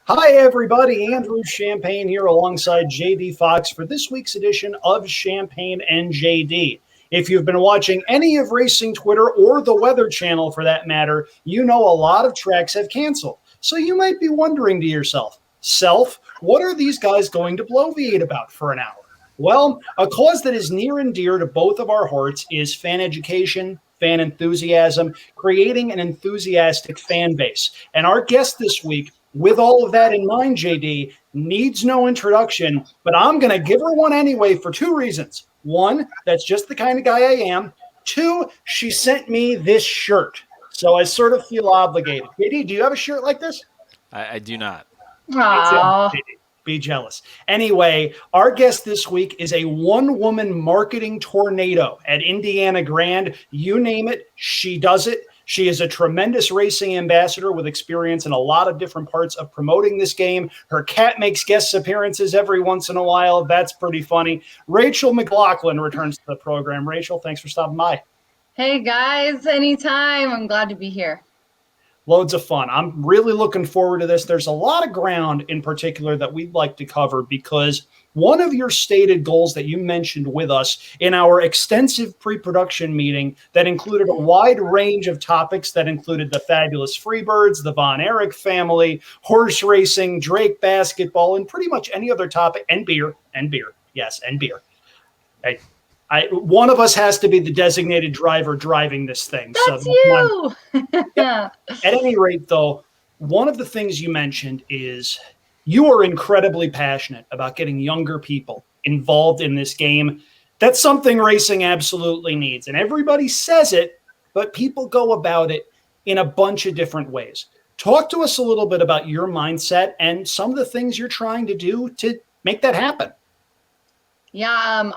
Hi, everybody. Andrew Champagne here alongside JD Fox for this week's edition of Champagne and JD. If you've been watching any of racing Twitter or the Weather Channel for that matter, you know a lot of tracks have canceled. So you might be wondering to yourself, what are these guys going to bloviate about for an hour? Well, a cause that is near and dear to both of our hearts is fan education, fan enthusiasm, creating an enthusiastic fan base. And our guest this week, with all of that in mind, JD, needs no introduction, but I'm going to give her one anyway for two reasons. One, that's just the kind of guy I am. Two, she sent me this shirt. So I sort of feel obligated. JD, do you have a shirt like this? I do not. Aww. Be jealous. Anyway, our guest this week is a one-woman marketing tornado at Indiana Grand. You name it, she does it. She is a tremendous racing ambassador with experience in a lot of different parts of promoting this game. Her cat makes guest appearances every once in a while. That's pretty funny. Rachel McLaughlin returns to the program. Rachel, thanks for stopping by. Hey, guys. Anytime. I'm glad to be here. Loads of fun. I'm really looking forward to this. There's a lot of ground in particular that we'd like to cover because one of your stated goals that you mentioned with us in our extensive pre-production meeting that included a wide range of topics that included the fabulous Freebirds, the Von Erich family, horse racing, Drake basketball, and pretty much any other topic, and beer. Yes, and beer. One of us has to be the designated driver driving this thing. That's you. Yeah. At any rate, though, one of the things you mentioned is you are incredibly passionate about getting younger people involved in this game. That's something racing absolutely needs. And everybody says it, but people go about it in a bunch of different ways. Talk to us a little bit about your mindset and some of the things you're trying to do to make that happen. Yeah,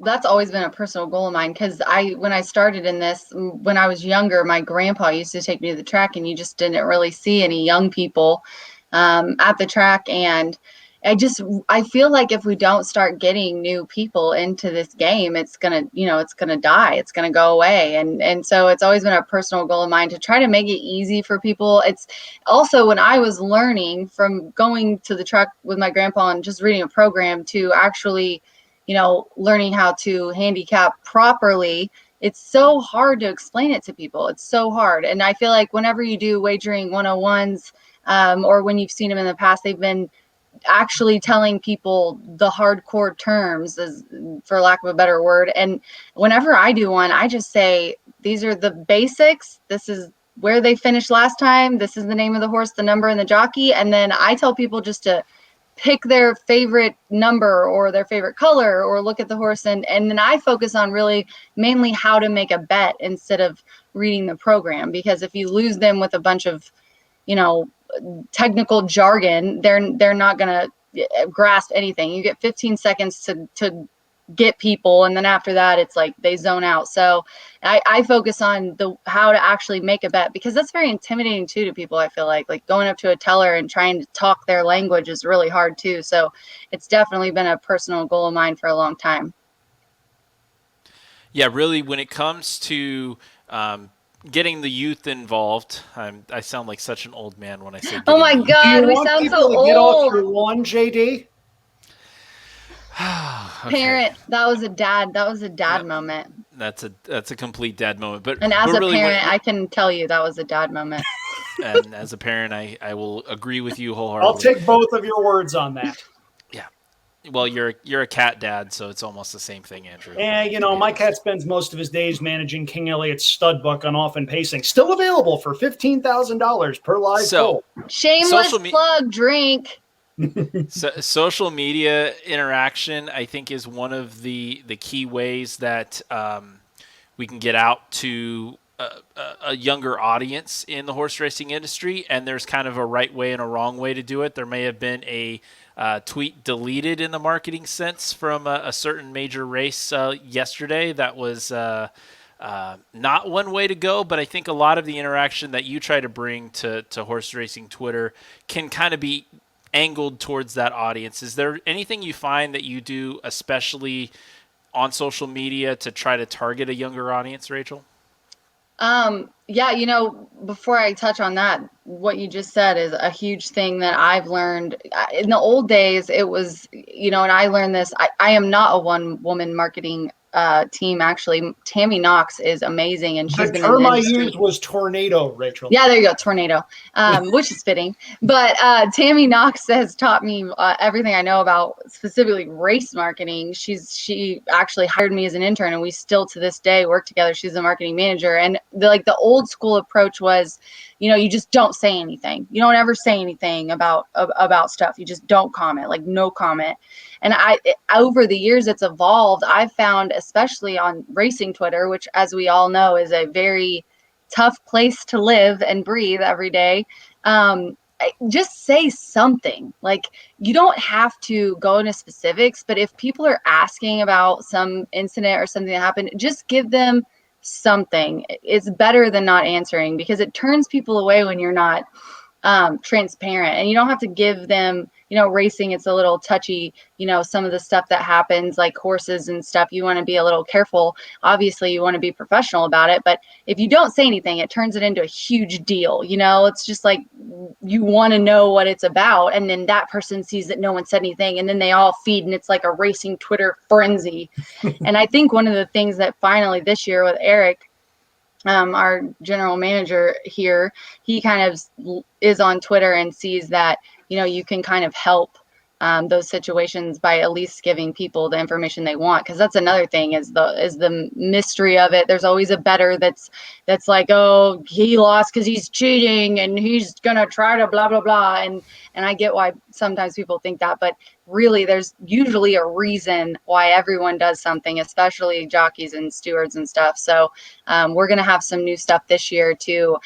that's always been a personal goal of mine because when I started in this, when I was younger, my grandpa used to take me to the track and you just didn't really see any young people at the track. And I feel like if we don't start getting new people into this game, it's gonna die. It's gonna go away. And so it's always been a personal goal of mine to try to make it easy for people. It's also when I was learning from going to the track with my grandpa and just reading a program to actually, learning how to handicap properly. It's so hard to explain it to people. It's so hard. And I feel like whenever you do wagering 101s, or when you've seen them in the past, they've been actually telling people the hardcore terms, for lack of a better word. And whenever I do one, I just say, these are the basics. This is where they finished last time. This is the name of the horse, the number, and the jockey. And then I tell people just to pick their favorite number or their favorite color or look at the horse. And then I focus on really mainly how to make a bet instead of reading the program. Because if you lose them with a bunch of, technical jargon, they're not going to grasp anything. You get 15 seconds to get people, and then after that it's like they zone out. So I focus on how to actually make a bet, because that's very intimidating too to people. I feel like going up to a teller and trying to talk their language is really hard too. So it's definitely been a personal goal of mine for a long time. Yeah, really, when it comes to getting the youth involved, I sound like such an old man when I say. Oh my God, we sound so old. Get off your lawn, JD. Okay. Parent, that was a dad moment. That's a complete dad moment. And as a parent, I can tell you that was a dad moment. And as a parent, I will agree with you wholeheartedly. I'll take both of your words on that. Yeah. Well, you're a cat dad, so it's almost the same thing, Andrew. And, my cat spends most of his days managing King Elliot's stud book on Off and Pacing. Still available for $15,000 per live poll. Shameless plug, drink. So, social media interaction, I think, is one of the key ways that we can get out to a younger audience in the horse racing industry. And there's kind of a right way and a wrong way to do it. There may have been a tweet deleted in the marketing sense from a certain major race yesterday. That was not one way to go, but I think a lot of the interaction that you try to bring to horse racing Twitter can kind of be angled towards that audience. Is there anything you find that you do, especially on social media, to try to target a younger audience, Rachel? Yeah, before I touch on that, what you just said is a huge thing that I've learned. In the old days, it was, and I learned this. I am not a one-woman marketing team. Actually, Tammy Knox is amazing, and she's The been in the term I industry. used was tornado, Rachel. Yeah, there you go, tornado, which is fitting. But Tammy Knox has taught me everything I know about specifically race marketing. She actually hired me as an intern, and we still to this day work together. She's a marketing manager, and the old school approach was, you just don't say anything. You don't ever say anything about stuff. You just don't comment, like no comment. And over the years, it's evolved. I've found, especially on racing Twitter, which, as we all know, is a very tough place to live and breathe every day. Just say something. Like, you don't have to go into specifics, but if people are asking about some incident or something that happened, just give them something. It's better than not answering, because it turns people away when you're not transparent. And you don't have to give them, racing, it's a little touchy, some of the stuff that happens, like horses and stuff, you want to be a little careful. Obviously you want to be professional about it, but if you don't say anything, it turns it into a huge deal. It's just like, you want to know what it's about, and then that person sees that no one said anything, and then they all feed, and it's like a racing Twitter frenzy. And I think one of the things that finally this year with Eric, our general manager here, he kind of is on Twitter and sees that, you can kind of help those situations by at least giving people the information they want. Because that's another thing, is the mystery of it. There's always a bettor that's like, oh, he lost because he's cheating and he's gonna try to blah blah blah. And I get why sometimes people think that, but really there's usually a reason why everyone does something, especially jockeys and stewards and stuff. So we're gonna have some new stuff this year to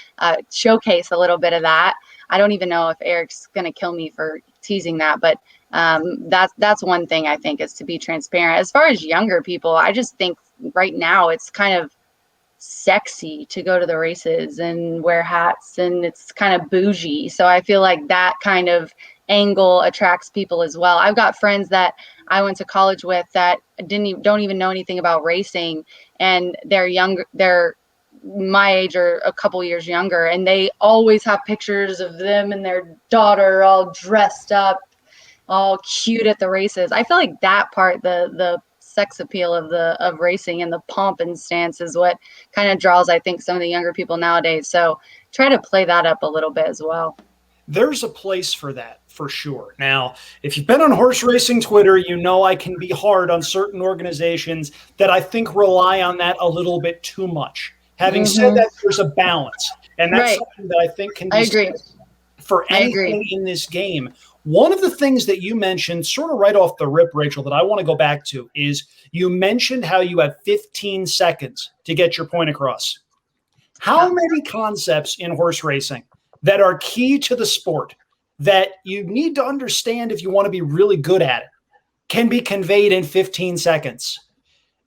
showcase a little bit of that. I don't even know if Eric's gonna kill me for teasing that, but that's one thing I think, is to be transparent. As far as younger people, I just think right now it's kind of sexy to go to the races and wear hats, and it's kind of bougie. So I feel like that kind of angle attracts people as well. I've got friends that I went to college with that don't even know anything about racing, and they're my age or a couple years younger, and they always have pictures of them and their daughter all dressed up, all cute at the races. I feel like that part, the sex appeal of racing and the pomp and stance, is what kind of draws, I think, some of the younger people nowadays. So try to play that up a little bit as well. There's a place for that, for sure. Now, if you've been on horse racing Twitter, I can be hard on certain organizations that I think rely on that a little bit too much. Having said that, there's a balance, and that's something that I think can be said for anything in this game. One of the things that you mentioned sort of right off the rip, Rachel, that I want to go back to is you mentioned how you have 15 seconds to get your point across. How many concepts in horse racing that are key to the sport that you need to understand if you want to be really good at it can be conveyed in 15 seconds?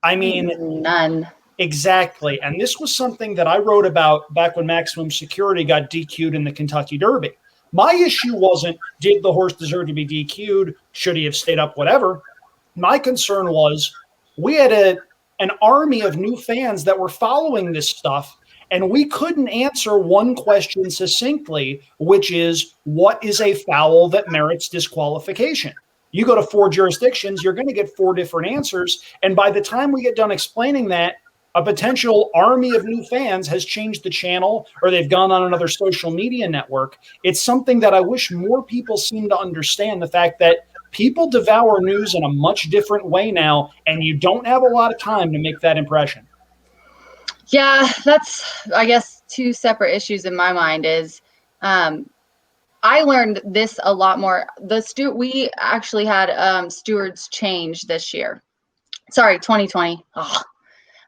I mean, none. Exactly. And this was something that I wrote about back when Maximum Security got DQ'd in the Kentucky Derby. My issue wasn't, did the horse deserve to be DQ'd? Should he have stayed up? Whatever. My concern was, we had an army of new fans that were following this stuff, and we couldn't answer one question succinctly, which is, what is a foul that merits disqualification? You go to 4 jurisdictions, you're going to get 4 different answers. And by the time we get done explaining that, a potential army of new fans has changed the channel, or they've gone on another social media network. It's something that I wish more people seem to understand, the fact that people devour news in a much different way now, and you don't have a lot of time to make that impression. Yeah, that's, I guess, 2 separate issues in my mind. Is I learned this a lot more. We actually had stewards change this year. Sorry, 2020.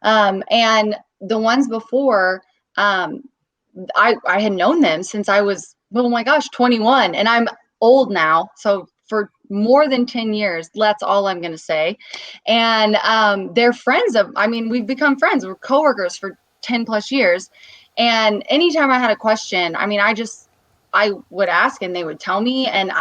And the ones before, I had known them since I was, oh my gosh, 21, and I'm old now. So for more than 10 years, that's all I'm going to say. And they're friends we've become friends. We're coworkers for 10 plus years. And anytime I had a question, I would ask and they would tell me. And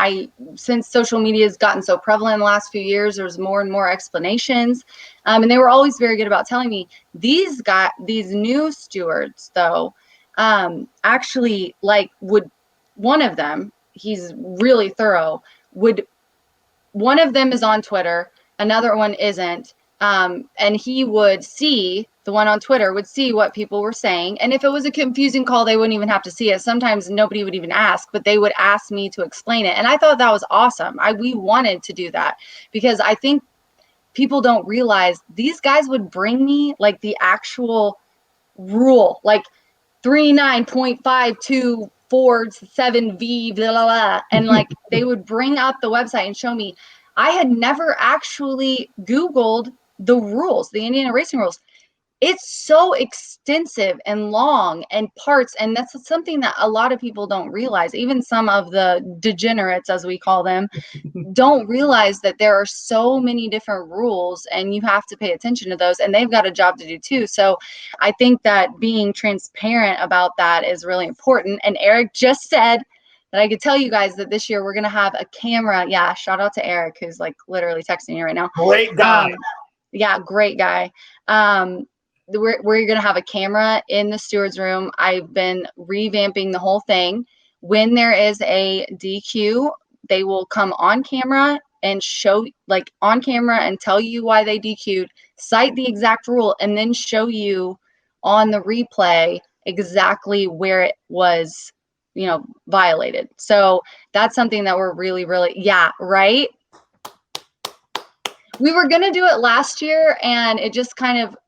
since social media has gotten so prevalent in the last few years, there's more and more explanations. And they were always very good about telling me. These new stewards, though, actually would one of them, he's really thorough, one of them is on Twitter, another one isn't. And he would see, the one on Twitter would see what people were saying. And if it was a confusing call, they wouldn't even have to see it. Sometimes nobody would even ask, but they would ask me to explain it. And I thought that was awesome. We wanted to do that because I think people don't realize these guys would bring me like the actual rule, like 39.524.7V, blah, blah, blah. And like they would bring up the website and show me. I had never actually Googled the rules, the Indiana racing rules. It's so extensive and long and parts, and that's something that a lot of people don't realize. Even some of the degenerates, as we call them, don't realize that there are so many different rules and you have to pay attention to those, and they've got a job to do too. So I think that being transparent about that is really important. And Eric just said that I could tell you guys that this year we're going to have a camera. Yeah, shout out to Eric, who's like literally texting you right now. Great guy. Yeah, great guy. We're going to have a camera in the steward's room. I've been revamping the whole thing. When there is a DQ, they will come on camera and show, like on camera, and tell you why they DQ'd, cite the exact rule, and then show you on the replay exactly where it was, violated. So that's something that we're really, really, yeah, right? We were going to do it last year, and it just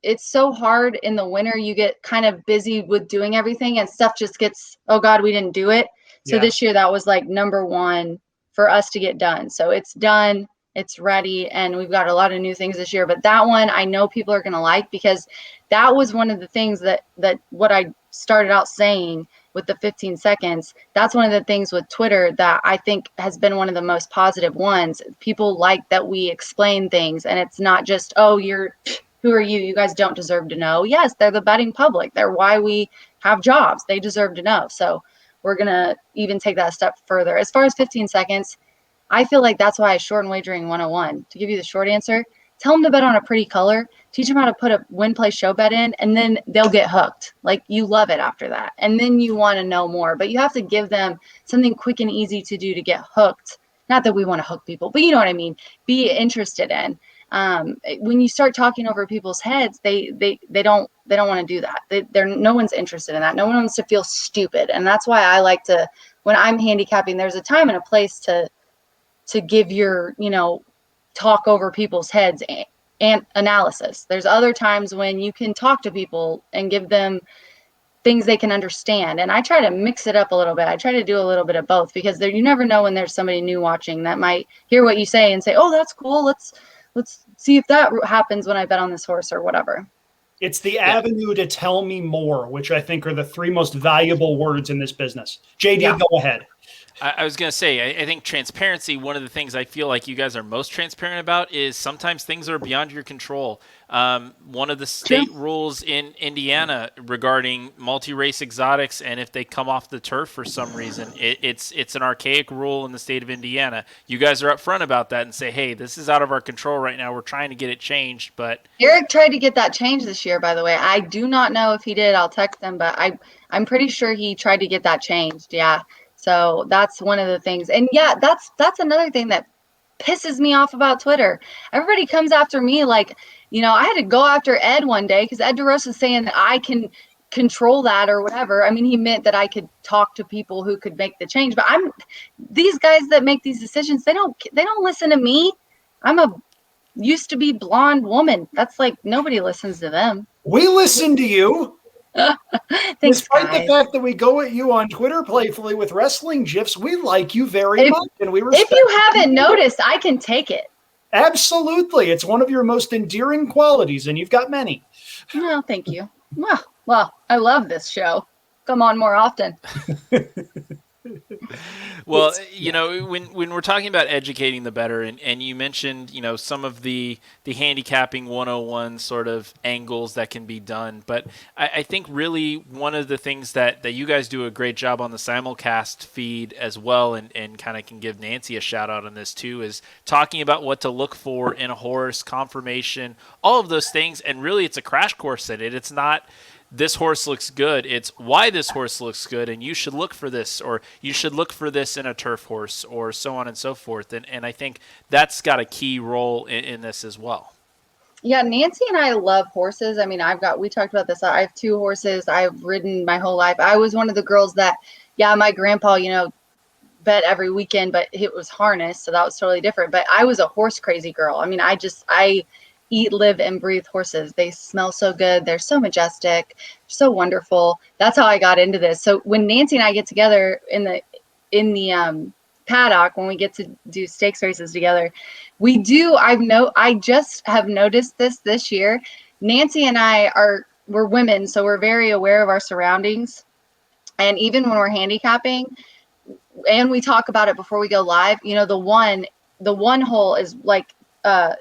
it's so hard in the winter. You get kind of busy with doing everything, and stuff just gets, oh God, we didn't do it. So this year that was like number one for us to get done. So it's done, it's ready, and we've got a lot of new things this year. But that one I know people are going to like, because that was one of the things that what I started out saying with the 15 seconds. That's one of the things with Twitter that I think has been one of the most positive ones. People like that we explain things, and it's not just, oh, who are you? You guys don't deserve to know. Yes, they're the betting public. They're why we have jobs. They deserve to know. So we're going to even take that a step further. As far as 15 seconds, I feel like that's why I shorten wagering 101. To give you the short answer, tell them to bet on a pretty color, teach them how to put a win, play, show bet in, and then they'll get hooked. Like, you love it after that. And then you want to know more, but you have to give them something quick and easy to do to get hooked. Not that we want to hook people, but you know what I mean? Be interested in. When you start talking over people's heads, they don't want to do that. No one's interested in that. No one wants to feel stupid. And that's why I like to, when I'm handicapping, there's a time and a place to give your, talk over people's heads and analysis. There's other times when you can talk to people and give them things they can understand. And I try to mix it up a little bit. I try to do a little bit of both, because you never know when there's somebody new watching that might hear what you say and say, oh, that's cool. Let's see if that happens when I bet on this horse or whatever. It's the avenue to tell me more, which I think are the three most valuable words in this business. JD, go ahead. I was going to say, I think transparency, one of the things I feel like you guys are most transparent about is sometimes things are beyond your control. One of the state rules in Indiana regarding multi-race exotics, and if they come off the turf for some reason, it's an archaic rule in the state of Indiana. You guys are upfront about that and say, hey, this is out of our control right now. We're trying to get it changed. But Eric tried to get that changed this year, by the way. I do not know if he did. I'll text him, but I'm pretty sure he tried to get that changed. Yeah. So that's one of the things. And yeah, that's another thing that pisses me off about Twitter. Everybody comes after me like, I had to go after Ed one day because Ed DeRosa is saying that I can control that or whatever. I mean, he meant that I could talk to people who could make the change. But these guys that make these decisions, they don't listen to me. I'm a used to be blonde woman. That's like, nobody listens to them. We listen to you. Thanks, Despite guys. the fact that we go at you on Twitter playfully with wrestling gifs, we like you very much, and we respect. If you haven't noticed, I can take it. Absolutely, it's one of your most endearing qualities, and you've got many. No, thank you. Well, I love this show. Come on more often. Well, when we're talking about educating the bettor, and you mentioned, some of the handicapping 101 sort of angles that can be done, but I think really one of the things that you guys do a great job on the simulcast feed as well, and kind of can give Nancy a shout out on this too, is talking about what to look for in a horse, conformation, all of those things, and really it's a crash course in it. It's not this horse looks good. It's why this horse looks good, and you should look for this, or you should look for this in a turf horse, or so on and so forth. And I think that's got a key role in this as well. Yeah, Nancy and I love horses. I mean, we talked about this. I have 2 horses. I've ridden my whole life. I was one of the girls that, my grandpa, bet every weekend, but it was harness, so that was totally different. But I was a horse crazy girl. I mean, I eat, live, and breathe horses. They smell so good. They're so majestic, so wonderful. That's how I got into this. So when Nancy and I get together in the paddock, when we get to do stakes races together, we do. I just have noticed this year. Nancy and we're women, so we're very aware of our surroundings, and even when we're handicapping, and we talk about it before we go live. The one hole is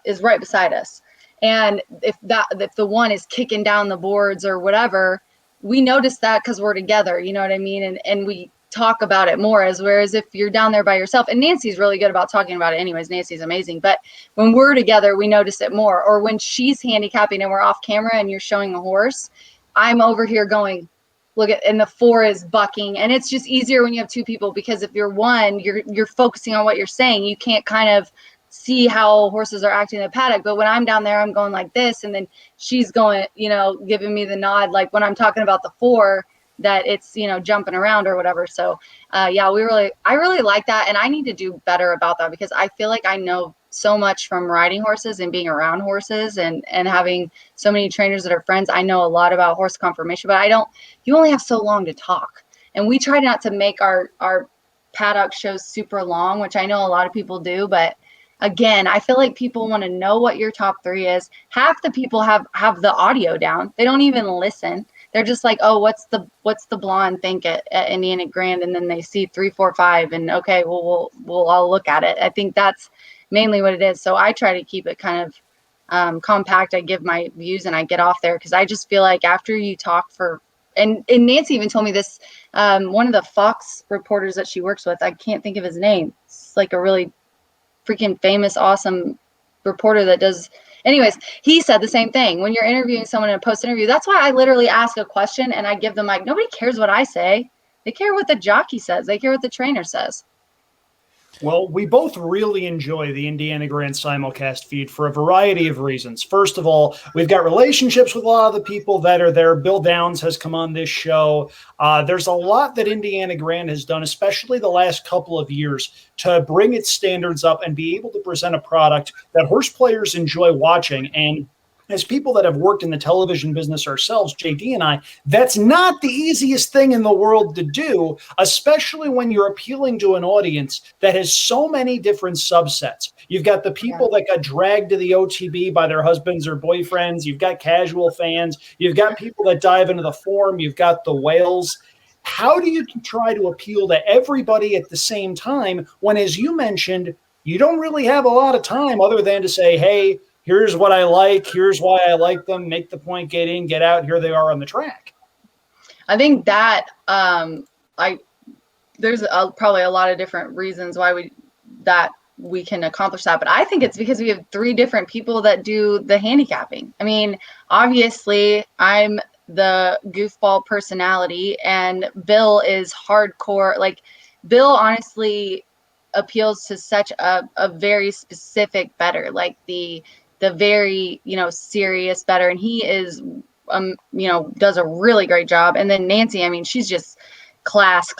is right beside us. And if the one is kicking down the boards or whatever, we notice that because we're together, you know what I mean? And we talk about it more, whereas if you're down there by yourself, and Nancy's really good about talking about it anyways, Nancy's amazing. But when we're together, we notice it more. Or when she's handicapping and we're off camera and you're showing a horse, I'm over here going, look at, and the 4 is bucking. And it's just easier when you have 2 people, because if you're one, you're focusing on what you're saying. You can't kind of see how horses are acting in the paddock. But when I'm down there, I'm going like this, and then she's going, giving me the nod, like when I'm talking about the 4, that it's, jumping around or whatever. So I really like that. And I need to do better about that, because I feel like I know so much from riding horses and being around horses and having so many trainers that are friends. I know a lot about horse conformation, but you only have so long to talk. And we try not to make our paddock shows super long, which I know a lot of people do, but again, I feel like people want to know what your top 3 is. Half the people have the audio down. They don't even listen. They're just like, oh, what's the blonde think at Indiana Grand? And then they see 3, 4, 5, and okay, well, we'll all look at it. I think that's mainly what it is. So I try to keep it kind of compact. I give my views and I get off there, because I just feel like after you talk and Nancy even told me this, one of the Fox reporters that she works with, I can't think of his name. It's like a really freaking famous, awesome reporter that does. Anyways, he said the same thing. When you're interviewing someone in a post interview, that's why I literally ask a question and I give them mic. Nobody cares what I say. They care what the jockey says. They care what the trainer says. Well, we both really enjoy the Indiana Grand simulcast feed for a variety of reasons. First of all, we've got relationships with a lot of the people that are there. Bill Downs has come on this show. There's a lot that Indiana Grand has done, especially the last couple of years, to bring its standards up and be able to present a product that horse players enjoy watching. And as people that have worked in the television business ourselves, JD and I, that's not the easiest thing in the world to do, especially when you're appealing to an audience that has so many different subsets. You've got the people that got dragged to the OTB by their husbands or boyfriends. You've got casual fans. You've got people that dive into the form. You've got the whales. How do you try to appeal to everybody at the same time when, as you mentioned, you don't really have a lot of time other than to say, hey, here's what I like. Here's why I like them. Make the point, get in, get out. Here they are on the track. I think that there's probably a lot of different reasons why we can accomplish that. But I think it's because we have 3 different people that do the handicapping. I mean, obviously, I'm the goofball personality, and Bill is hardcore. Like, Bill honestly appeals to such a very specific bettor, like the very, serious bettor. And he is, does a really great job. And then Nancy, I mean, she's just class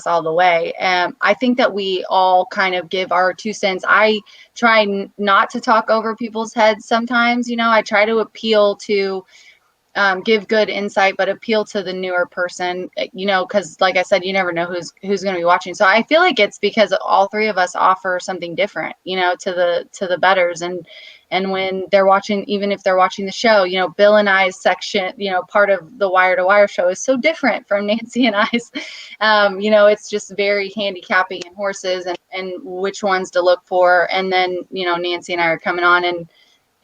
all the way. And I think that we all kind of give our 2 cents. I try not to talk over people's heads sometimes. I try to appeal to give good insight, but appeal to the newer person, because like I said, you never know who's going to be watching. So I feel like it's because all 3 of us offer something different, to the bettors. And when they're watching, even if they're watching the show, Bill and I's section, part of the Wire to Wire show is so different from Nancy and I's. It's just very handicapping and horses and which ones to look for. And then, Nancy and I are coming on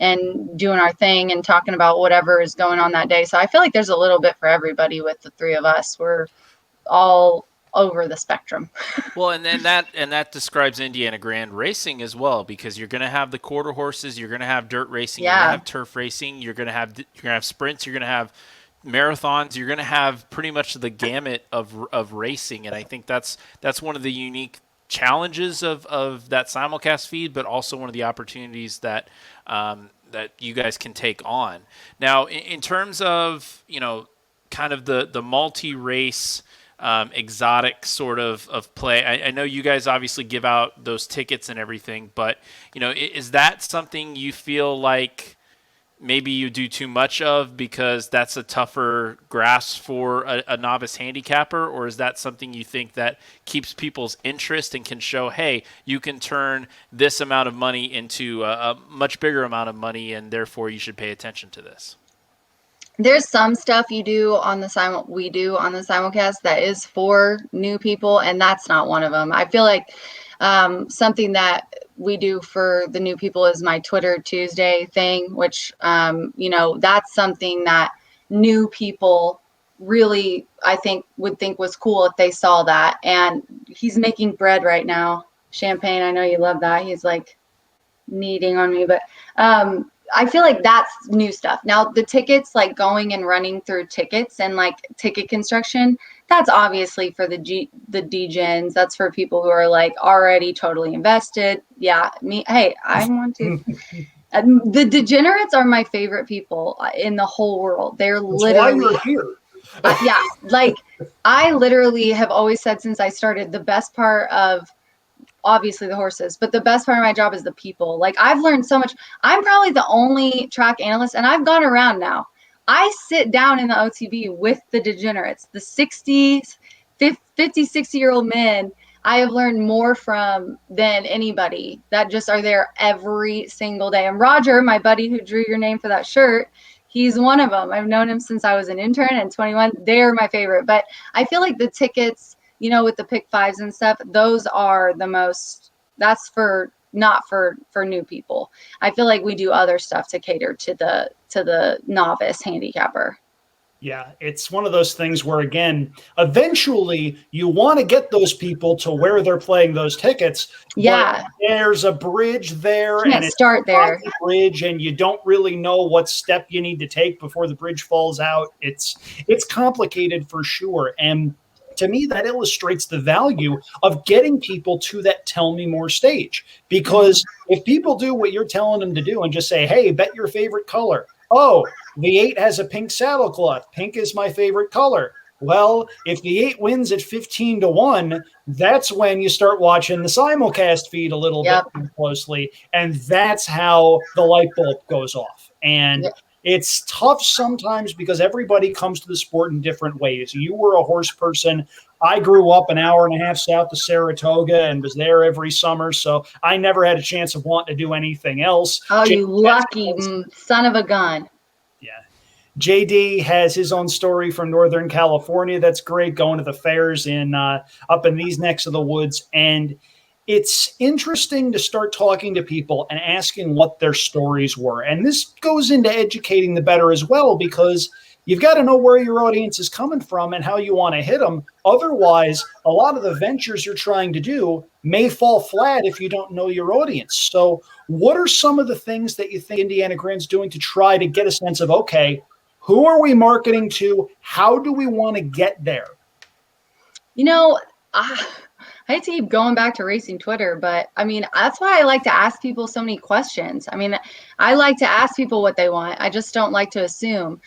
and doing our thing and talking about whatever is going on that day. So I feel like there's a little bit for everybody with the 3 of us. We're all over the spectrum. Well, and that describes Indiana Grand racing as well, because you're going to have the quarter horses, you're going to have dirt racing, you're going to have turf racing, you're going to have sprints, you're going to have marathons, you're going to have pretty much the gamut of racing. And I think that's one of the unique challenges of that simulcast feed, but also one of the opportunities that that you guys can take on. Now, in terms of, kind of the multi-race exotic sort of play, I know you guys obviously give out those tickets and everything, but, is that something you feel like maybe you do too much of because that's a tougher grasp for a novice handicapper? Or is that something you think that keeps people's interest and can show, hey, you can turn this amount of money into a much bigger amount of money, and therefore you should pay attention to this? There's some stuff we do on the simulcast that is for new people, and that's not one of them. I feel like something that we do for the new people is my Twitter Tuesday thing, which, that's something that new people really, I think, would think was cool if they saw that. And he's making bread right now. Champagne, I know you love that. He's like kneading on me, but I feel like that's new stuff. Now, the tickets, like going and running through tickets and like ticket construction, that's obviously for the degens. That's for people who are like already totally invested. Yeah, me. Hey, I want to. The degenerates are my favorite people in the whole world. They're literally. Why you're here. Yeah, like I literally have always said since I started, the best part of obviously the horses, but the best part of my job is the people. Like I've learned so much. I'm probably the only track analyst, and I've gone around now. I sit down in the OTB with the degenerates, the 60s, 50, 60-year-old men. I have learned more from than anybody that just are there every single day. And Roger, my buddy who drew your name for that shirt, he's one of them. I've known him since I was an intern and 21. They're my favorite. But I feel like the tickets, with the pick fives and stuff, those are the most, that's for not for new people. I feel like we do other stuff to cater to the novice handicapper. Yeah, it's one of those things where, again, eventually you want to get those people to where they're playing those tickets. Yeah. There's a bridge there, and it's start there. The bridge, and you don't really know what step you need to take before the bridge falls out. It's complicated for sure. And to me, that illustrates the value of getting people to that tell me more stage. Because if people do what you're telling them to do and just say, hey, bet your favorite color. Oh, the 8 has a pink saddlecloth. Pink is my favorite color. Well, if the 8 wins at 15-1, that's when you start watching the simulcast feed a little bit more closely. And that's how the light bulb goes off. And it's tough sometimes because everybody comes to the sport in different ways. You were a horse person. I grew up an hour and a half south of Saratoga and was there every summer, so I never had a chance of wanting to do anything else. Oh, you lucky son of a gun. Yeah. JD has his own story from Northern California. That's great, going to the fairs in up in these necks of the woods. And it's interesting to start talking to people and asking what their stories were. And this goes into educating the better as well, because you've got to know where your audience is coming from and how you want to hit them. Otherwise, a lot of the ventures you're trying to do may fall flat if you don't know your audience. So what are some of the things that you think Indiana Grand's doing to try to get a sense of, okay, who are we marketing to? How do we want to get there? I hate to keep going back to racing Twitter, but I mean, that's why I like to ask people so many questions. I mean, I like to ask people what they want. I just don't like to assume.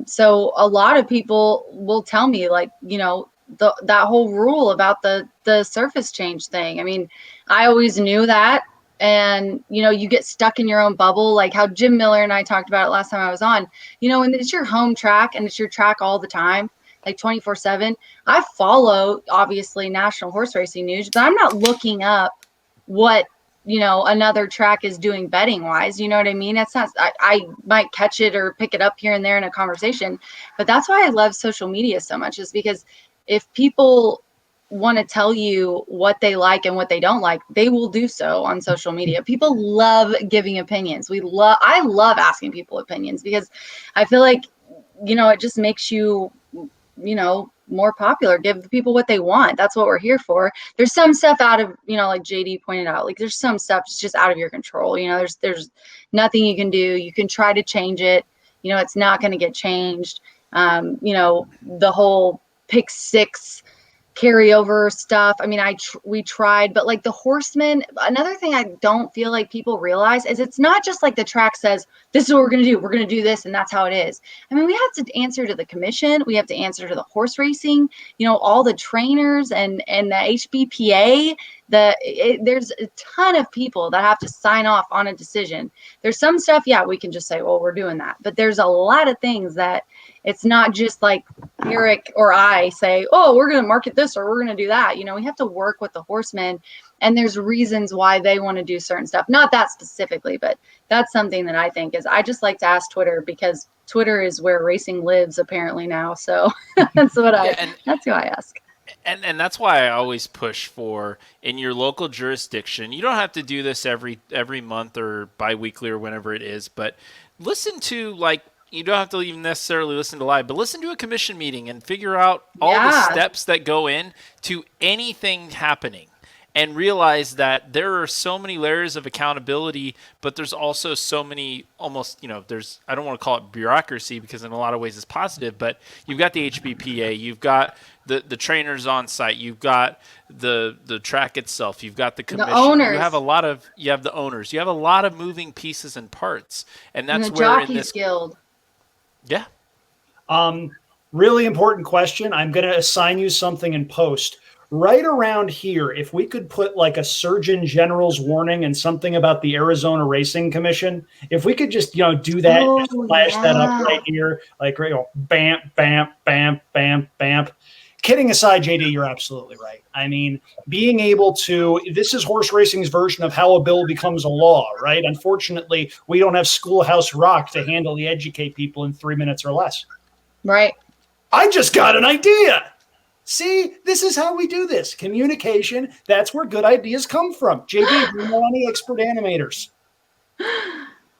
So a lot of people will tell me, like, that whole rule about the surface change thing. I mean, I always knew that. And, you get stuck in your own bubble, like how Jim Miller and I talked about it last time I was on, and it's your home track and it's your track all the time, like 24/7. I follow, obviously, national horse racing news, but I'm not looking up what, another track is doing betting wise. You know what I mean? It's not, I might catch it or pick it up here and there in a conversation, but that's why I love social media so much, is because if people want to tell you what they like and what they don't like, they will do so on social media. People love giving opinions. I love asking people opinions, because I feel like, it just makes you, more popular. Give people what they want. That's what we're here for. There's some stuff out of, like JD pointed out, like there's some stuff that's just out of your control. There's nothing you can do. You can try to change it. It's not going to get changed. The whole pick six carryover stuff. I mean, we tried, but like the horsemen, another thing I don't feel like people realize is it's not just like the track says, this is what we're going to do. We're going to do this. And that's how it is. I mean, we have to answer to the commission. We have to answer to the horse racing, all the trainers and the HBPA. There's a ton of people that have to sign off on a decision. There's some stuff, yeah, we can just say, well, we're doing that. But there's a lot of things that it's not just like Eric or I say, oh, we're going to market this or we're going to do that. We have to work with the horsemen, and there's reasons why they want to do certain stuff. Not that specifically, but that's something that I think is, I just like to ask Twitter, because Twitter is where racing lives apparently now. So that's what that's who I ask. And that's why I always push for, in your local jurisdiction, you don't have to do this every month or bi-weekly or whenever it is, but listen to, like, you don't have to even necessarily listen to live, but listen to a commission meeting and figure out all the steps that go in to anything happening, and realize that there are so many layers of accountability, but there's also so many almost, there's, I don't want to call it bureaucracy because in a lot of ways it's positive, but you've got the HBPA, you've got the trainers on site, you've got the track itself, you've got the commission, the owners. you have the owners, you have a lot of moving pieces and parts, and that's and the where Jockeys in this Guild. Yeah. Really important question. I'm going to assign you something in post. Right around here, if we could put like a Surgeon General's warning and something about the Arizona Racing Commission, if we could just, do that, flash that up right here, like, bam, bam, bam, bam, bam. Kidding aside, JD, you're absolutely right. I mean, being able to, this is horse racing's version of how a bill becomes a law, right? Unfortunately, we don't have Schoolhouse Rock to handily educate people in 3 minutes or less. Right. I just got an idea. See, this is how we do this. Communication, that's where good ideas come from. JD, do you know any expert animators?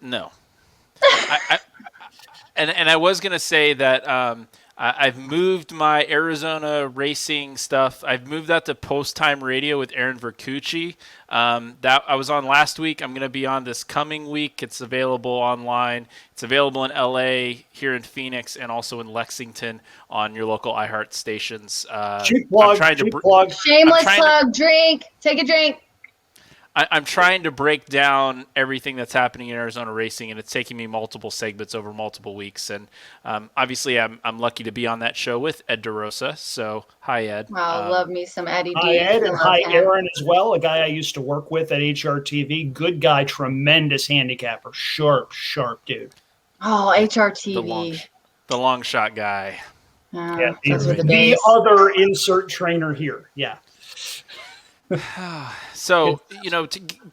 No. And I was going to say that I've moved my Arizona racing stuff. I've moved that to Post Time Radio with Aaron Vercucci. That I was on last week. I'm going to be on this coming week. It's available online. It's available in LA, here in Phoenix, and also in Lexington on your local iHeart stations. Cheap plug. Shameless plug. Drink. Take a drink. I'm trying to break down everything that's happening in Arizona racing, and it's taking me multiple segments over multiple weeks. And obviously, I'm lucky to be on that show with Ed DeRosa. So, hi, Ed. Wow, love me some Eddie D. Hi, Ed, and hi, Aaron, as well, a guy I used to work with at HRTV. Good guy, tremendous handicapper. Sharp dude. Oh, HRTV. The long shot guy. Yeah, the other insert trainer here. Yeah. So,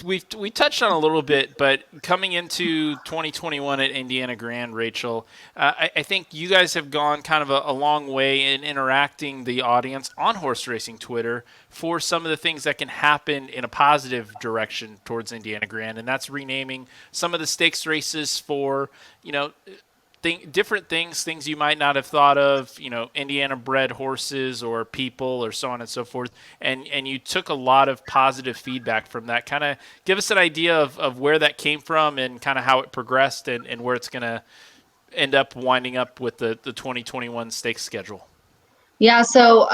we touched on a little bit, but coming into 2021 at Indiana Grand, Rachel, I think you guys have gone kind of a long way in interacting the audience on horse racing Twitter for some of the things that can happen in a positive direction towards Indiana Grand, and that's renaming some of the stakes races for, different things you might not have thought of, Indiana bred horses or people or so on and so forth. And you took a lot of positive feedback from that. Kind of give us an idea of where that came from and kind of how it progressed and where it's going to end up winding up with the 2021 stakes schedule. Yeah. So,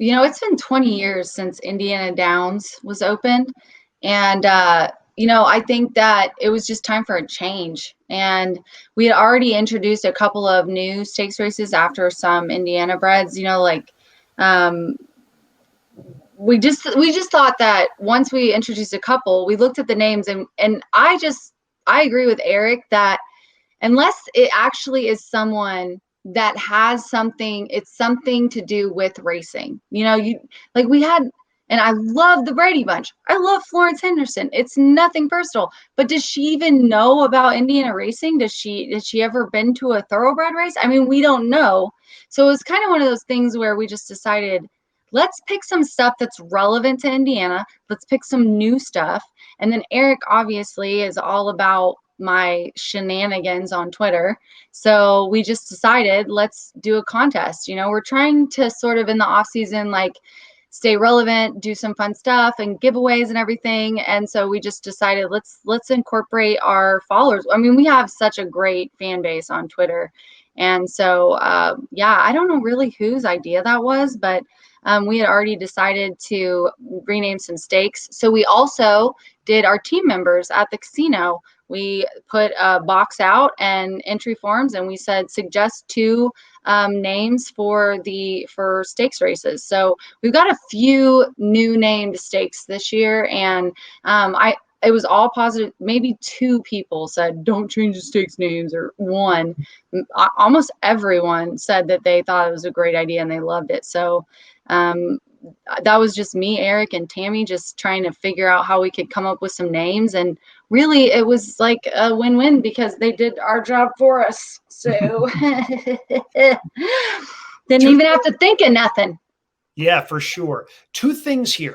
it's been 20 years since Indiana Downs was opened. And, I think that it was just time for a change. And we had already introduced a couple of new stakes races after some Indiana breds, we just thought that once we introduced a couple, we looked at the names and I agree with Eric that unless it actually is someone that has something to do with racing, we had. And I love the Brady Bunch. I love Florence Henderson. It's nothing personal. But does she even know about Indiana racing? Did she ever been to a thoroughbred race? I mean, we don't know. So it was kind of one of those things where we just decided, let's pick some stuff that's relevant to Indiana. Let's pick some new stuff. And then Eric obviously is all about my shenanigans on Twitter. So we just decided, let's do a contest. We're trying to sort of in the off season, stay relevant, do some fun stuff and giveaways and everything. And so we just decided let's incorporate our followers. I mean, we have such a great fan base on Twitter, And so, I don't know really whose idea that was, but we had already decided to rename some stakes. So we also did our team members at the casino. We put a box out and entry forms, and we said suggest 2 names for stakes races. So we've got a few new named stakes this year, and it was all positive. Maybe 2 people said don't change the stakes names, or 1. Almost everyone said that they thought it was a great idea and they loved it. So that was just me, Eric, and Tammy just trying to figure out how we could come up with some names. And really, it was like a win-win because they did our job for us. So didn't even have to think of nothing. Yeah, for sure. 2 things here.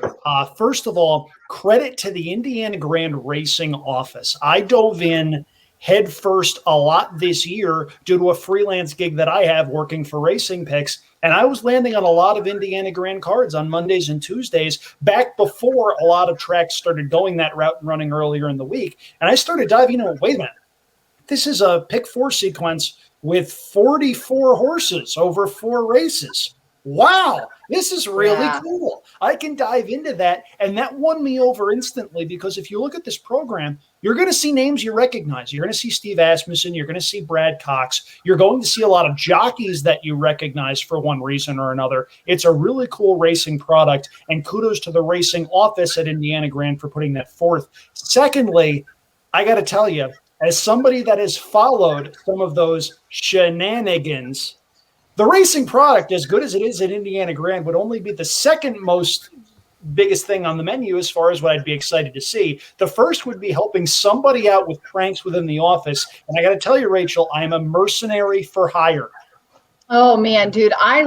First of all, credit to the Indiana Grand Racing office. I dove in headfirst a lot this year due to a freelance gig that I have working for Racing Picks. And I was landing on a lot of Indiana Grand cards on Mondays and Tuesdays back before a lot of tracks started going that route and running earlier in the week. And I started diving in, wait a minute, this is a pick 4 sequence with 44 horses over 4 races. Wow, this is really cool. I can dive into that. And that won me over instantly because if you look at this program, you're going to see names you recognize. You're going to see Steve Asmussen. You're going to see Brad Cox. You're going to see a lot of jockeys that you recognize for one reason or another. It's a really cool racing product. And kudos to the racing office at Indiana Grand for putting that forth. Secondly, I got to tell you, as somebody that has followed some of those shenanigans, the racing product, as good as it is at Indiana Grand, would only be the second most biggest thing on the menu as far as what I'd be excited to see. The first would be helping somebody out with pranks within the office. And I got to tell you, Rachel, I am a mercenary for hire. Oh man, dude, I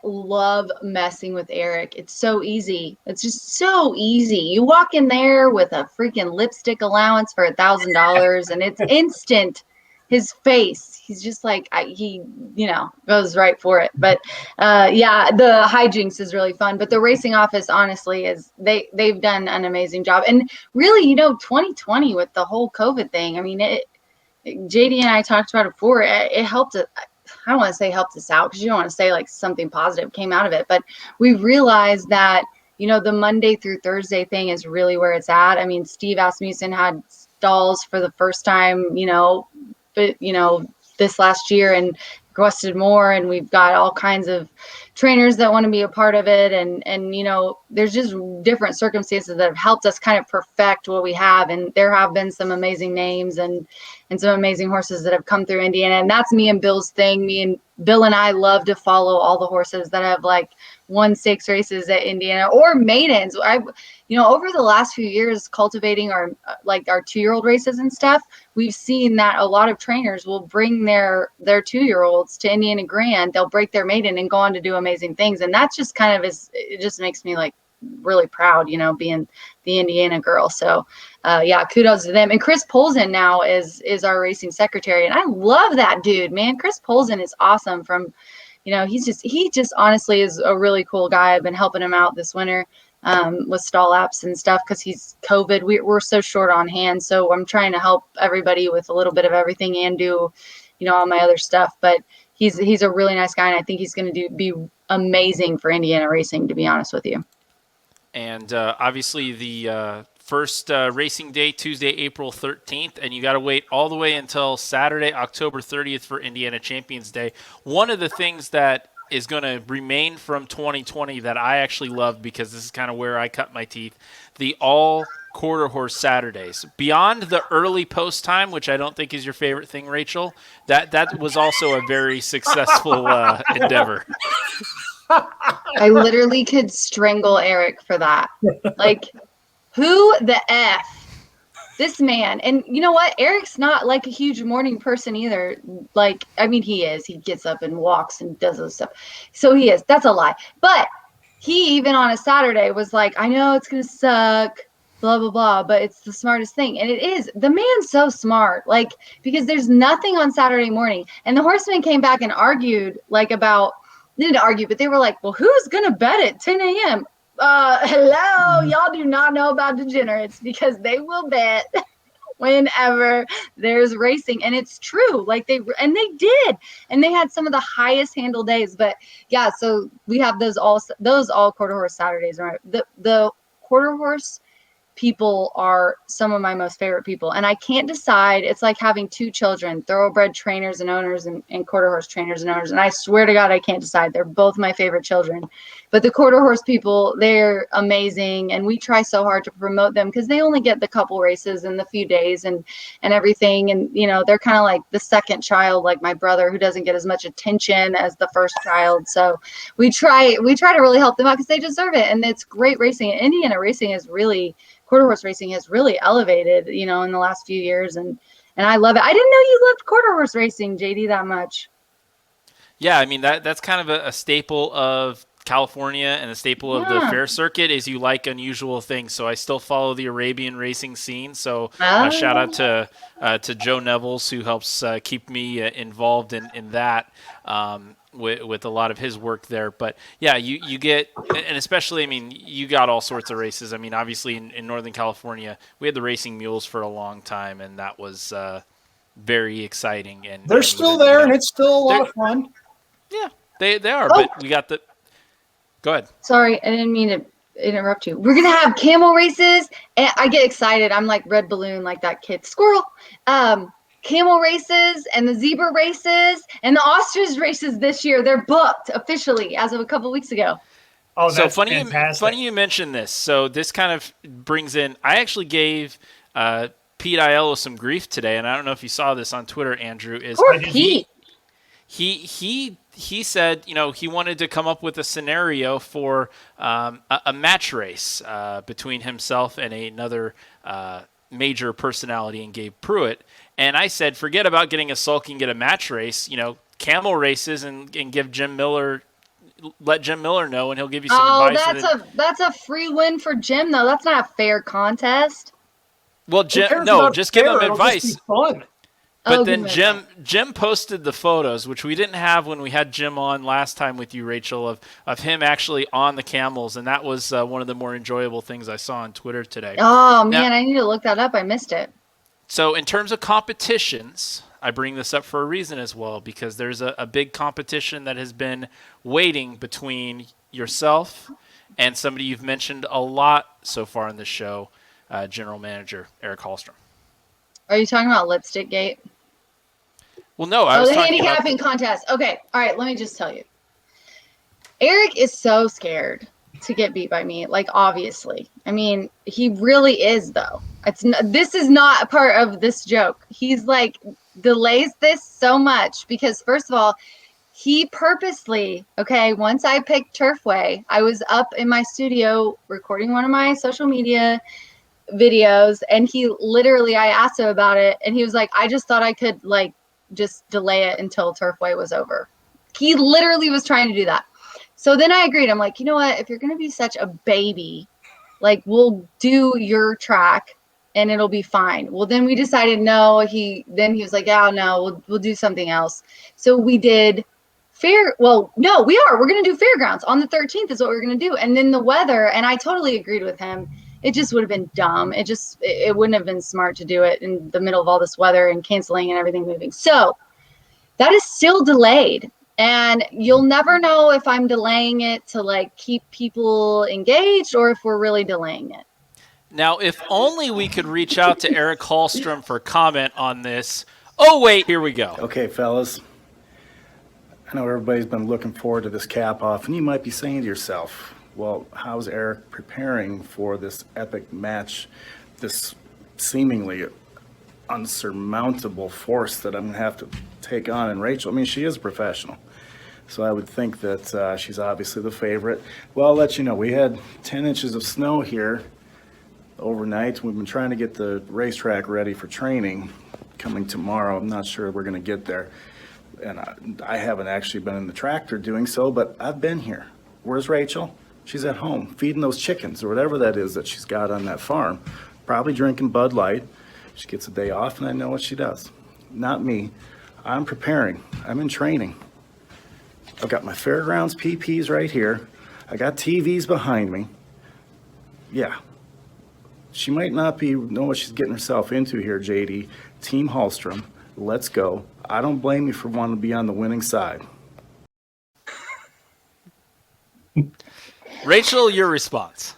love messing with Eric. It's so easy. It's just so easy. You walk in there with a freaking lipstick allowance for $1,000 and it's instant. His face, he's just like, he goes right for it. But the hijinks is really fun. But the racing office, honestly, they've done an amazing job. And really, 2020 with the whole COVID thing, I mean, JD and I talked about it before. It helped. I don't want to say helped us out because you don't want to say like something positive came out of it. But we realized that, the Monday through Thursday thing is really where it's at. I mean, Steve Asmussen had stalls for the first time, but this last year and requested more, and we've got all kinds of trainers that want to be a part of it, and there's just different circumstances that have helped us kind of perfect what we have. And there have been some amazing names and some amazing horses that have come through Indiana, and that's me and Bill's thing. Me and Bill and I love to follow all the horses that have like won stakes races at Indiana or maidens. Over the last few years cultivating our 2-year-old races and stuff, we've seen that a lot of trainers will bring their 2-year-olds to Indiana Grand. They'll break their maiden and go on to do amazing things. And that's just it just makes me like really proud, being the Indiana girl. So kudos to them. And Chris Polzin now is our racing secretary. And I love that dude, man. Chris Polzin is awesome he just honestly is a really cool guy. I've been helping him out this winter with stall apps and stuff because he's COVID. We're so short on hand. So I'm trying to help everybody with a little bit of everything and do, all my other stuff. But he's a really nice guy. And I think he's going to be amazing for Indiana racing, to be honest with you. And obviously the first racing day, Tuesday, April 13th, and you got to wait all the way until Saturday, October 30th for Indiana Champions Day. One of the things that is going to remain from 2020 that I actually love, because this is kind of where I cut my teeth, the all quarter horse Saturdays. Beyond the early post time, which I don't think is your favorite thing, Rachel, that was also a very successful endeavor. I literally could strangle Eric for that. Like, who the F? This man. And you know what? Eric's not like a huge morning person either. Like, I mean, he is. He gets up and walks and does those stuff. So he is. That's a lie. But he, even on a Saturday, was like, I know it's going to suck, blah, blah, blah, but it's the smartest thing. And it is. The man's so smart. Like, because there's nothing on Saturday morning. And the horsemen came back and argued, like, about, they didn't argue, but they were like, well, who's going to bet at 10 a.m.? Hello, y'all do not know about degenerates because they will bet whenever there's racing. And it's true. Like they did. And they had some of the highest handle days. But yeah, so we have those all quarter horse Saturdays, right? The quarter horse people are some of my most favorite people, and I can't decide. It's like having two children, thoroughbred trainers and owners and quarter horse trainers and owners, and I swear to God I can't decide. They're both my favorite children. But the quarter horse people, they're amazing, and we try so hard to promote them because they only get the couple races and the few days and everything, and they're kind of like the second child, like my brother, who doesn't get as much attention as the first child. So we try to really help them out because they deserve it, and it's great racing. Indiana racing is really quarter horse racing has really elevated, in the last few years, and I love it. I didn't know you loved quarter horse racing, JD, that much. Yeah, I mean that's kind of a staple of California and a staple of the fair circuit is you like unusual things. So I still follow the Arabian racing scene. So shout out to Joe Nevels, who helps keep me involved in that. With a lot of his work there. But yeah, you get, and especially, I mean, you got all sorts of races. I mean, obviously in Northern California, we had the racing mules for a long time, and that was very exciting. And they're still there, and it's still a lot of fun. Yeah, they are, but we got the, go ahead. Sorry, I didn't mean to interrupt you. We're going to have camel races, and I get excited. I'm like red balloon, like that kid squirrel. Camel races and the zebra races and the ostrich races this year. They're booked officially as of a couple weeks ago. Oh, that's so fantastic. Funny you mentioned this. So this kind of brings in, I actually gave Pete Aiello some grief today, and I don't know if you saw this on Twitter, Andrew. Poor Pete. He said, he wanted to come up with a scenario for a match race between himself and another major personality in Gabe Pruitt. And I said, forget about getting a sulky and get a match race, camel races and give Jim Miller, let Jim Miller know, and he'll give you some advice. That's a free win for Jim, though. That's not a fair contest. Well, Jim, just give him advice. Just be fun. But then Jim posted the photos, which we didn't have when we had Jim on last time with you, Rachel, of him actually on the camels, and that was one of the more enjoyable things I saw on Twitter today. Oh, man, I need to look that up. I missed it. So in terms of competitions, I bring this up for a reason as well, because there's a big competition that has been waiting between yourself and somebody you've mentioned a lot so far in the show, General Manager Eric Hallstrom. Are you talking about Lipstick Gate? Well, no, I was the talking handicapping contest. Okay, all right, let me just tell you. Eric is so scared to get beat by me, like, obviously. I mean, he really is, though. This is not a part of this joke. He's like delays this so much because, first of all, he purposely, once I picked Turfway, I was up in my studio recording one of my social media videos, and I asked him about it, and he was like, I just thought I could just delay it until Turfway was over. He literally was trying to do that. So then I agreed. I'm like, you know what? If you're going to be such a baby, we'll do your track and it'll be fine. Well, then we decided no. He was like, oh no, we'll do something else. So we did we're going to do fairgrounds on the 13th is what we're going to do. And then the weather, and I totally agreed with him. It just would have been dumb. It wouldn't have been smart to do it in the middle of all this weather and canceling and everything moving. So that is still delayed. And you'll never know if I'm delaying it to keep people engaged or if we're really delaying it. Now, if only we could reach out to Eric Hallstrom for comment on this. Oh, wait, here we go. Okay, fellas. I know everybody's been looking forward to this cap off, and you might be saying to yourself, well, how's Eric preparing for this epic match, this seemingly unsurmountable force that I'm going to have to take on in Rachel? I mean, she is a professional, so I would think that she's obviously the favorite. Well, I'll let you know, we had 10 inches of snow here overnight. We've been trying to get the racetrack ready for training coming tomorrow. I'm not sure we're going to get there, and I haven't actually been in the tractor doing so, but I've been here. Where's Rachel? She's at home feeding those chickens or whatever that is that she's got on that farm, probably drinking Bud Light. She gets a day off, and I know what she does. Not me. I'm preparing. I'm in training. I've got my fairgrounds PPs right here. I got TVs behind me. Yeah. She might not be know what she's getting herself into here, JD. Team Halstrom, let's go. I don't blame you for wanting to be on the winning side. Rachel, your response.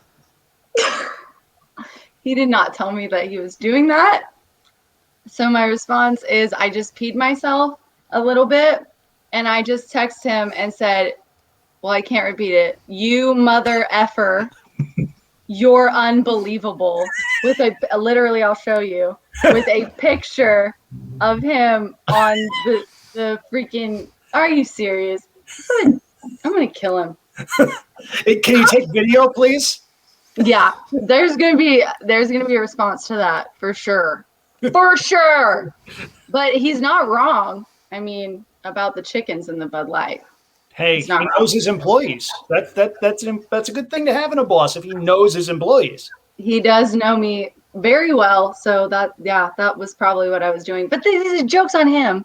He did not tell me that he was doing that. So my response is I just peed myself a little bit, and I just texted him and said, well, I can't repeat it. You mother effer. You're unbelievable. With literally, I'll show you, with a picture of him on the freaking, are you serious? I'm gonna kill him. Can you take video, please? Yeah, there's gonna be a response to that for sure. For sure. But he's not wrong. I mean, about the chickens and the Bud Light. Hey, he knows his employees. That's a good thing to have in a boss if he knows his employees. He does know me very well, so that was probably what I was doing. But the joke's on him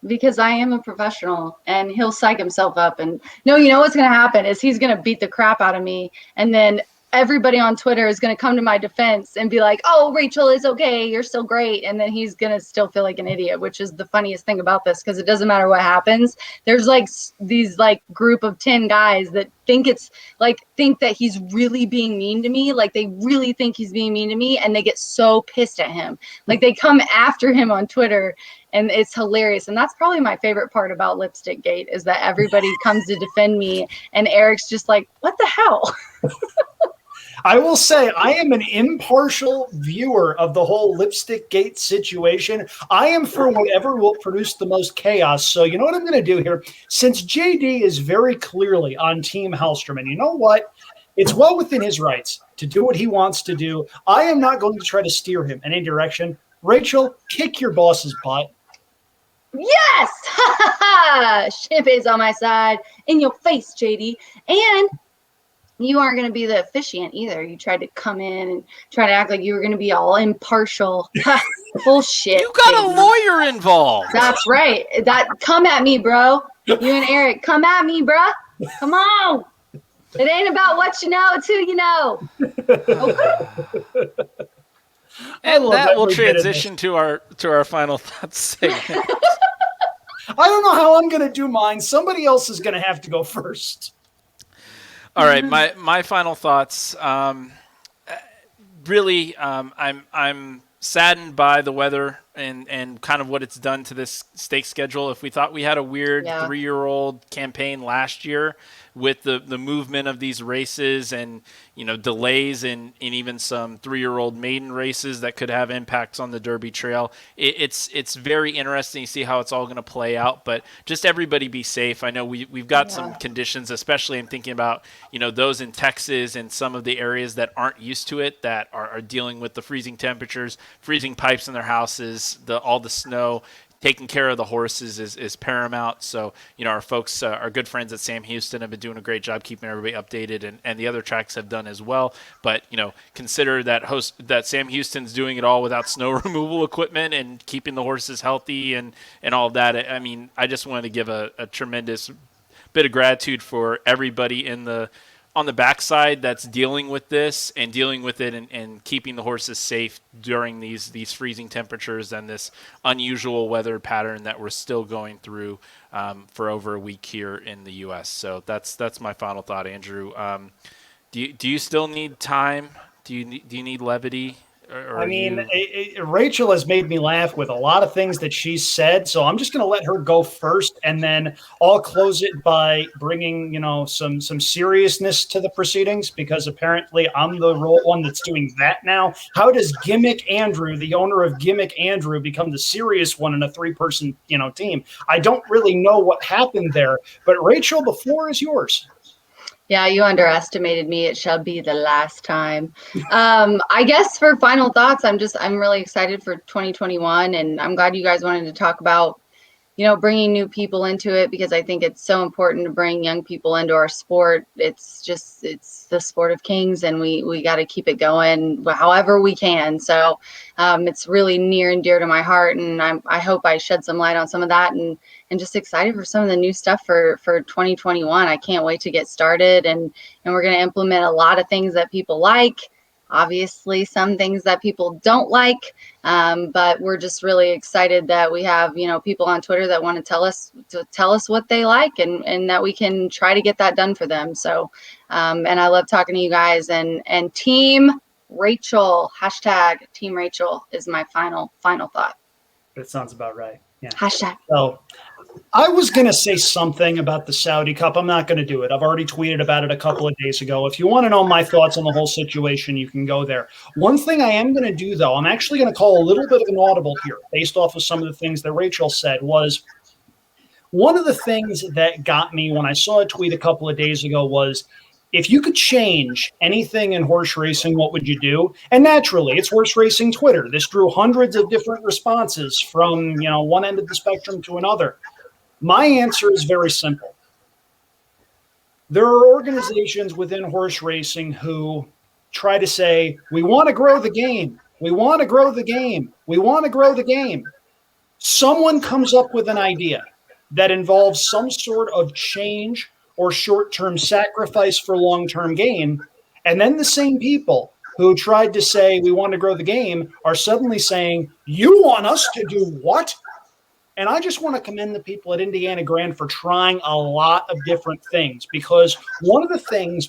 because I am a professional, and he'll psych himself up. And no, you know what's gonna happen is he's gonna beat the crap out of me, and then everybody on Twitter is going to come to my defense and be like, oh, Rachel is okay. You're still great. And then he's going to still feel like an idiot, which is the funniest thing about this, because it doesn't matter what happens. There's like these like group of 10 guys that think that he's really being mean to me. Like they really think he's being mean to me. And they get so pissed at him. Like they come after him on Twitter, and it's hilarious. And that's probably my favorite part about Lipstick Gate is that everybody comes to defend me. And Eric's just like, what the hell? I will say I am an impartial viewer of the whole Lipstick Gate situation. I am for whatever will produce the most chaos. So you know what I'm going to do here? Since JD is very clearly on Team Halstrom, and you know what? It's well within his rights to do what he wants to do. I am not going to try to steer him in any direction. Rachel, kick your boss's butt. Yes! Champagne's on my side. In your face, JD. And you aren't going to be the officiant either. You tried to come in and try to act like you were going to be all impartial. Bullshit. You got a lawyer involved. That's right. Come at me, bro. You and Eric, come at me, bro. Come on. It ain't about what you know, it's who you know. Okay. And that will transition to our final thoughts segment. I don't know how I'm going to do mine. Somebody else is going to have to go first. All right, my final thoughts. Really, I'm saddened by the weather and kind of what it's done to this stake schedule. If we thought we had a weird 3-year-old campaign last year with the movement of these races and delays in even some 3-year-old maiden races that could have impacts on the Derby Trail, it's very interesting to see how it's all going to play out. But just everybody be safe. I know we've got some conditions, especially I'm thinking about those in Texas and some of the areas that aren't used to it, that are dealing with the freezing temperatures, freezing pipes in their houses, all the snow. Taking care of the horses is paramount. So, our folks, our good friends at Sam Houston have been doing a great job keeping everybody updated, and the other tracks have done as well. But, consider that Sam Houston's doing it all without snow removal equipment and keeping the horses healthy and all of that. I mean, I just wanted to give a tremendous bit of gratitude for everybody on the backside that's dealing with this and dealing with it and keeping the horses safe during these freezing temperatures and this unusual weather pattern that we're still going through for over a week here in the U.S. So that's my final thought, Andrew. Do you still need time? Do you need levity? Rachel has made me laugh with a lot of things that she's said, so I'm just going to let her go first, and then I'll close it by bringing, some seriousness to the proceedings, because apparently I'm the one that's doing that now. How does Gimmick Andrew, the owner of Gimmick Andrew, become the serious one in a 3-person, team? I don't really know what happened there, but Rachel, the floor is yours. Yeah, you underestimated me. It shall be the last time. I guess for final thoughts, I'm really excited for 2021, and I'm glad you guys wanted to talk about, bringing new people into it, because I think it's so important to bring young people into our sport. It's the sport of kings, and we got to keep it going however we can. So it's really near and dear to my heart, and I hope I shed some light on some of that, and just excited for some of the new stuff for 2021. I can't wait to get started, and we're going to implement a lot of things that people like. obviously some things that people don't like, but we're just really excited that we have, people on Twitter that want to tell us what they like, and that we can try to get that done for them. So, and I love talking to you guys, and Team Rachel, hashtag Team Rachel is my final thought. That sounds about right. Yeah. Hashtag. So I was going to say something about the Saudi Cup. I'm not going to do it. I've already tweeted about it a couple of days ago. If you want to know my thoughts on the whole situation, you can go there. One thing I am going to do, though, I'm actually going to call a little bit of an audible here based off of some of the things that Rachel said. Was one of the things that got me when I saw a tweet a couple of days ago was, if you could change anything in horse racing, what would you do? And naturally, it's horse racing Twitter. This drew hundreds of different responses from, one end of the spectrum to another. My answer is very simple. There are organizations within horse racing who try to say, we want to grow the game. We want to grow the game. We want to grow the game. Someone comes up with an idea that involves some sort of change or short-term sacrifice for long-term gain, and then the same people who tried to say we want to grow the game are suddenly saying, you want us to do what? And I just want to commend the people at Indiana Grand for trying a lot of different things, because one of the things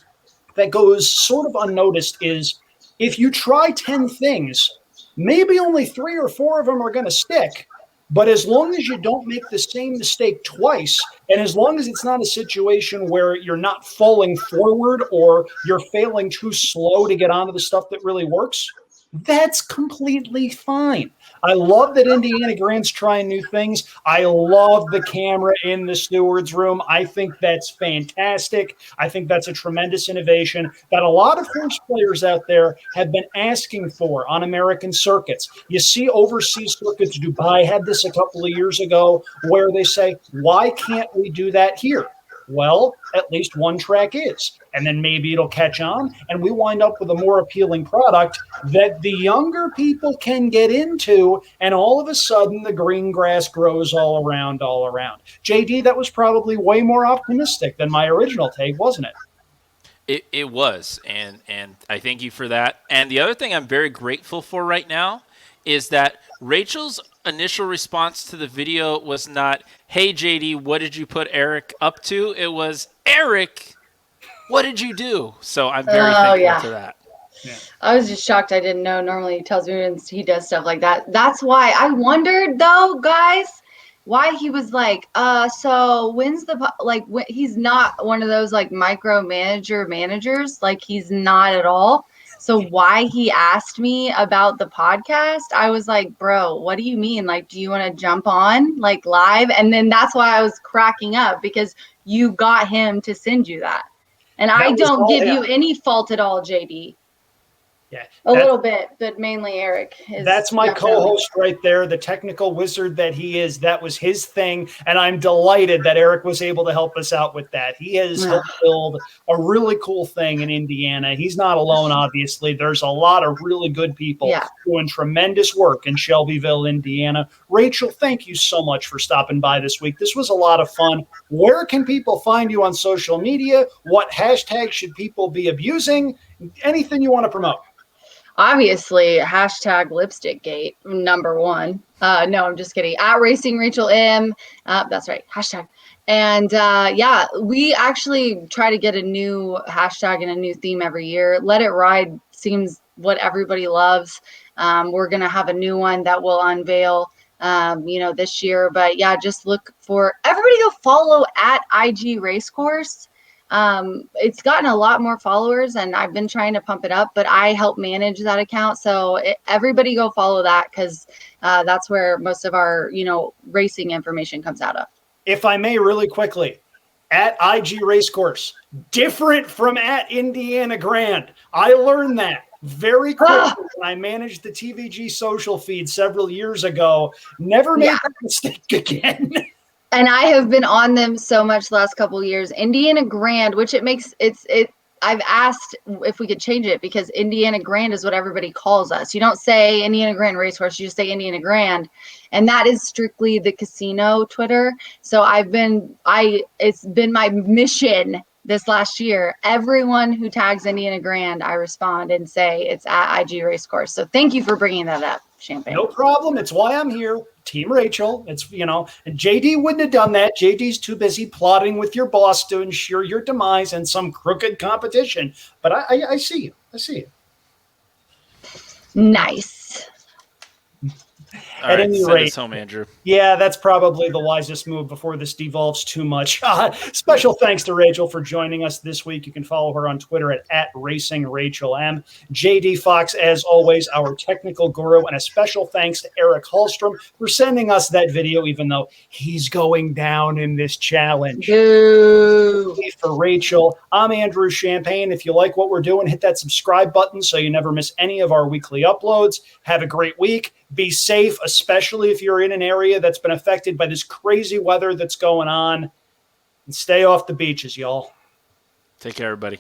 that goes sort of unnoticed is if you try 10 things, maybe only 3 or 4 of them are going to stick. But as long as you don't make the same mistake twice, and as long as it's not a situation where you're not falling forward or you're failing too slow to get onto the stuff that really works, that's completely fine. I love that Indiana Grand's trying new things. I love the camera in the steward's room. I think that's fantastic. I think that's a tremendous innovation that a lot of horse players out there have been asking for on American circuits. You see overseas circuits. Dubai had this a couple of years ago where they say, why can't we do that here? Well, at least one track is. And then maybe it'll catch on, and we wind up with a more appealing product that the younger people can get into, and all of a sudden the green grass grows all around. JD, that was probably way more optimistic than my original take, wasn't it? It was, and I thank you for that. And the other thing I'm very grateful for right now is that Rachel's initial response to the video was not, hey, JD, what did you put Eric up to? It was, Eric, what did you do? So I'm very thankful to that. Yeah. I was just shocked. I didn't know. Normally he tells me when he does stuff like that. That's why I wondered, though, guys, why he was like, so when's he's not one of those like managers. Like, he's not at all. So why he asked me about the podcast, I was like, bro, what do you mean? Like, do you want to jump on like live? And then that's why I was cracking up, because you got him to send you that. And I don't give you any fault at all, JD. Yeah, a little bit, but mainly Eric. That's my co-host right there, the technical wizard that he is. That was his thing, and I'm delighted that Eric was able to help us out with that. He has helped build a really cool thing in Indiana. He's not alone, obviously. There's a lot of really good people doing tremendous work in Shelbyville, Indiana. Rachel, thank you so much for stopping by this week. This was a lot of fun. Where can people find you on social media? What hashtags should people be abusing? Anything you want to promote? Obviously, hashtag lipstickgate, number one. No, I'm just kidding. At Racing Rachel M. That's right. Hashtag. And we actually try to get a new hashtag and a new theme every year. Let It Ride seems what everybody loves. We're going to have a new one that we'll unveil, this year. But yeah, just look for everybody go follow at IG Racecourse. It's gotten a lot more followers, and I've been trying to pump it up, but I help manage that account. So everybody go follow that, because that's where most of our, racing information comes out of. If I may, really quickly, at IG Racecourse, different from at Indiana Grand. I learned that very quickly when I managed the TVG social feed several years ago. Never made that mistake again. And I have been on them so much the last couple of years. Indiana Grand, which I've asked if we could change it, because Indiana Grand is what everybody calls us. You don't say Indiana Grand Racehorse, you just say Indiana Grand. And that is strictly the casino Twitter. So it's been my mission this last year, everyone who tags Indiana Grand, I respond and say it's at IG Racecourse. So thank you for bringing that up, Champagne. No problem. It's why I'm here. Team Rachel. It's, and JD wouldn't have done that. JD's too busy plotting with your boss to ensure your demise in some crooked competition. But I see you. I see you. Nice. All At right, any send rate, us home, Andrew. yeah, that's probably the wisest move before this devolves too much. Special thanks to Rachel for joining us this week. You can follow her on Twitter at @RacingRachelM. JD Fox, as always, our technical guru, and a special thanks to Eric Hallstrom for sending us that video, even though he's going down in this challenge. Boo. For Rachel, I'm Andrew Champagne. If you like what we're doing, hit that subscribe button so you never miss any of our weekly uploads. Have a great week. Be safe, especially if you're in an area that's been affected by this crazy weather that's going on. And stay off the beaches, y'all. Take care, everybody.